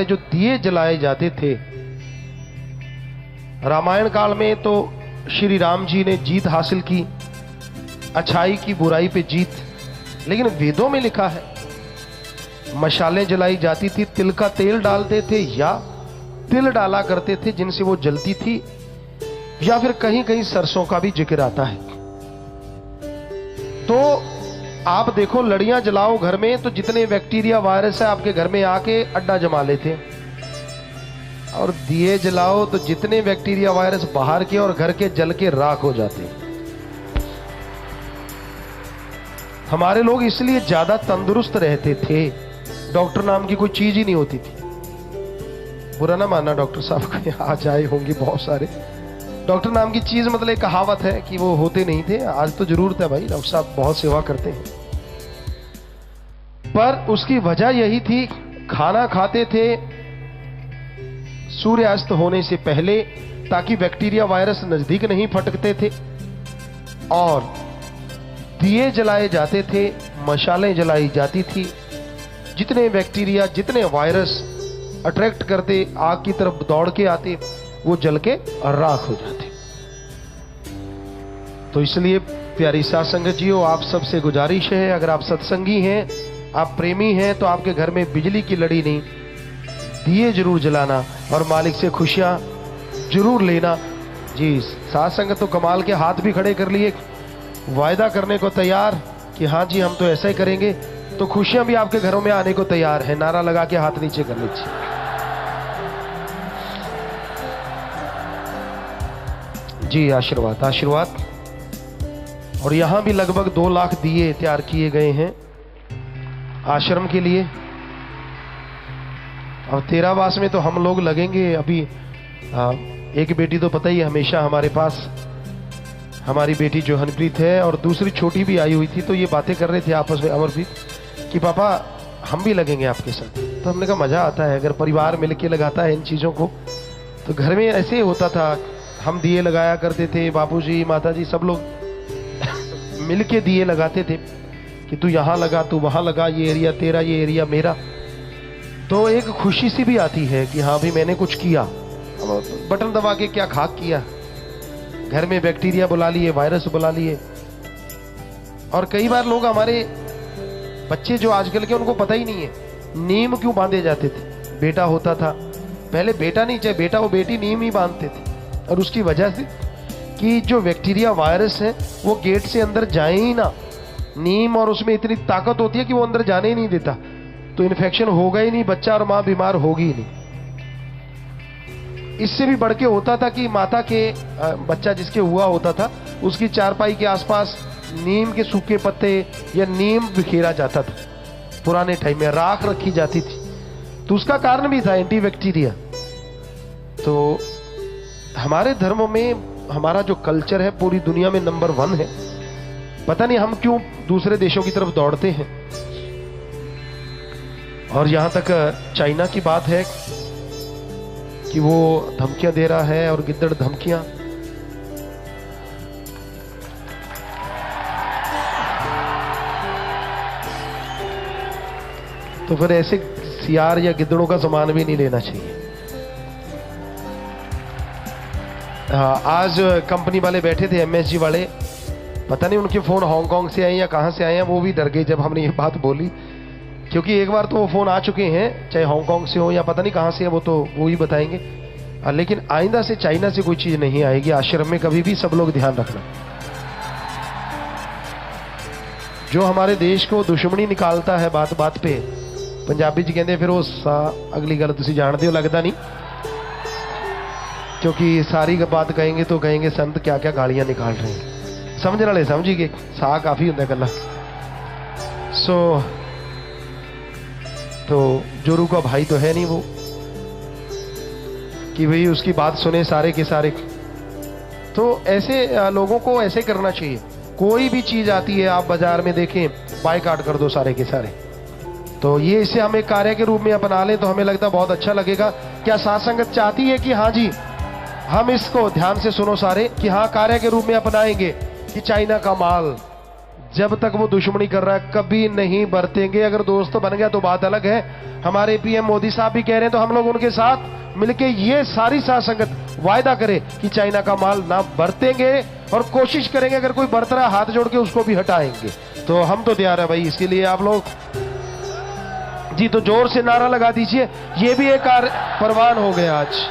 जो दिए जलाए जाते थे, रामायण काल में तो श्री राम जी ने जीत हासिल की, अच्छाई की बुराई पे जीत। लेकिन वेदों में लिखा है मशालें जलाई जाती थी, तिल का तेल डालते थे या तिल डाला करते थे जिनसे वो जलती थी, या फिर कहीं कहीं सरसों का भी जिक्र आता है। तो आप देखो, लड़ियां जलाओ घर में तो जितने बैक्टीरिया वायरस है आपके घर में आके अड्डा जमा लेते हैं, और दिए जलाओ तो जितने बैक्टीरिया वायरस बाहर के और घर के जल के राख हो जाते हैं। हमारे लोग इसलिए ज्यादा तंदुरुस्त रहते थे, डॉक्टर नाम की कोई चीज ही नहीं होती थी। बुरा ना मानना डॉक्टर साहब को, आज आए होंगे बहुत सारे। डॉक्टर नाम की चीज मतलब एक कहावत है कि वो होते नहीं थे, आज तो जरूरत है भाई, डॉक्टर साहब बहुत सेवा करते हैं। पर उसकी वजह यही थी, खाना खाते थे सूर्यास्त होने से पहले ताकि बैक्टीरिया वायरस नजदीक नहीं फटकते थे, और दिए जलाए जाते थे, मशालें जलाई जाती थी। जितने बैक्टीरिया जितने वायरस अट्रैक्ट करते, आग की तरफ दौड़ के आते, वो जल के राख हो जाते। तो इसलिए प्यारी साध संगत जीओ, आप सबसे गुजारिश है, अगर आप सत्संगी हैं, आप प्रेमी हैं, तो आपके घर में बिजली की लड़ी नहीं, दिए जरूर जलाना और मालिक से खुशियां जरूर लेना। जी, साध संगत तो कमाल के हाथ भी खड़े कर लिए, वायदा करने को तैयार कि हाँ जी हम तो ऐसा ही करेंगे, तो खुशियां भी आपके घरों में आने को तैयार है। नारा लगा के हाथ नीचे कर लीजिए। जी, आशीर्वाद आशीर्वाद। और यहां भी लगभग 2 लाख दिए तैयार किए गए हैं आश्रम के लिए। और तेरावास में तो हम लोग लगेंगे अभी। एक बेटी तो पता ही है हमेशा हमारे पास, हमारी बेटी जो हनप्रीत है, और दूसरी छोटी भी आई हुई थी। तो ये बातें कर रहे थे आपस में अमरप्रीत कि पापा हम भी लगेंगे आपके साथ। तो हमने कहा मजा आता है अगर परिवार मिलके लगाता है इन चीजों को। तो घर में ऐसे ही होता था, हम दिए लगाया करते थे, बापूजी माताजी सब लोग मिलके दिए लगाते थे कि तू यहाँ लगा, तू वहां लगा, ये एरिया तेरा, ये एरिया मेरा। तो एक खुशी सी भी आती है कि हाँ भी मैंने कुछ किया। बटन दबा के क्या खाक किया, घर में बैक्टीरिया बुला लिए, वायरस बुला लिए। और कई बार लोग, हमारे बच्चे जो आजकल के, उनको पता ही नहीं है नीम क्यों बांधे जाते थे। बेटा होता था पहले, बेटा नहीं चाहे बेटा हो बेटी, नीम ही बांधते थे। और उसकी वजह से कि जो बैक्टीरिया वायरस है वो गेट से अंदर जाए ही ना। नीम और उसमें इतनी ताकत होती है कि वो अंदर जाने ही नहीं देता, तो इन्फेक्शन होगा ही नहीं, बच्चा और मां बीमार होगी ही नहीं। इससे भी बढ़ के होता था कि माता के बच्चा जिसके हुआ होता था, उसकी चारपाई के आसपास नीम के सूखे पत्ते या नीम बिखेरा जाता था। पुराने टाइम में राख रखी जाती थी, तो उसका कारण भी था एंटीबैक्टीरिया। तो हमारे धर्मों में हमारा जो कल्चर है पूरी दुनिया में नंबर 1 है। पता नहीं हम क्यों दूसरे देशों की तरफ दौड़ते हैं। और यहां तक चाइना की बात है कि वो धमकियां दे रहा है, और गिद्दड़ धमकियां। तो फिर ऐसे सियार या गिद्दड़ों का सामान भी नहीं लेना चाहिए। हाँ, आज कंपनी वाले बैठे थे, एमएसजी वाले, पता नहीं उनके फोन हांगकांग से आए या कहां से आए हैं, वो भी डर गए जब हमने ये बात बोली। क्योंकि एक बार तो वो फोन आ चुके हैं, चाहे हांगकांग से हो या पता नहीं कहां से है, वो तो वो ही बताएंगे। लेकिन आइंदा से चाइना से कोई चीज नहीं आएगी आश्रम में कभी भी, सब लोग ध्यान रखना। जो हमारे देश को दुश्मनी निकालता है बात बात पे, पंजाबी जी कहते फिर वो अगली गल तुसी जानते हो, लगता नहीं। क्योंकि सारी बात कहेंगे तो कहेंगे संत क्या क्या गालियां निकाल रहे हैं। समझने वाले समझिए, सा काफी होता है गला। तो जोरू का भाई तो है नहीं वो कि भाई उसकी बात सुने सारे के सारे। तो ऐसे लोगों को ऐसे करना चाहिए। कोई भी चीज आती है, आप बाजार में देखें, बायकॉट कर दो सारे के सारे। तो ये इसे हम एक कार्य के रूप में अपना लें तो हमें लगता बहुत अच्छा लगेगा। क्या साध संगत चाहती है कि हाँ जी हम इसको ध्यान से सुनो सारे, कि हाँ कार्य के रूप में अपनाएंगे कि चाइना का माल जब तक वो दुश्मनी कर रहा है कभी नहीं बरतेंगे। अगर दोस्त बन गया तो बात अलग है। हमारे पीएम मोदी साहब भी कह रहे हैं, तो हम लोग उनके साथ मिलके ये सारी साथ संगत वायदा करे कि चाइना का माल ना बरतेंगे और कोशिश करेंगे अगर कोई बरत रहा हाथ जोड़ के उसको भी हटाएंगे। तो हम तो तैयार है भाई, इसके लिए आप लोग जी तो जोर से नारा लगा दीजिए। ये भी एक परवान हो गया आज।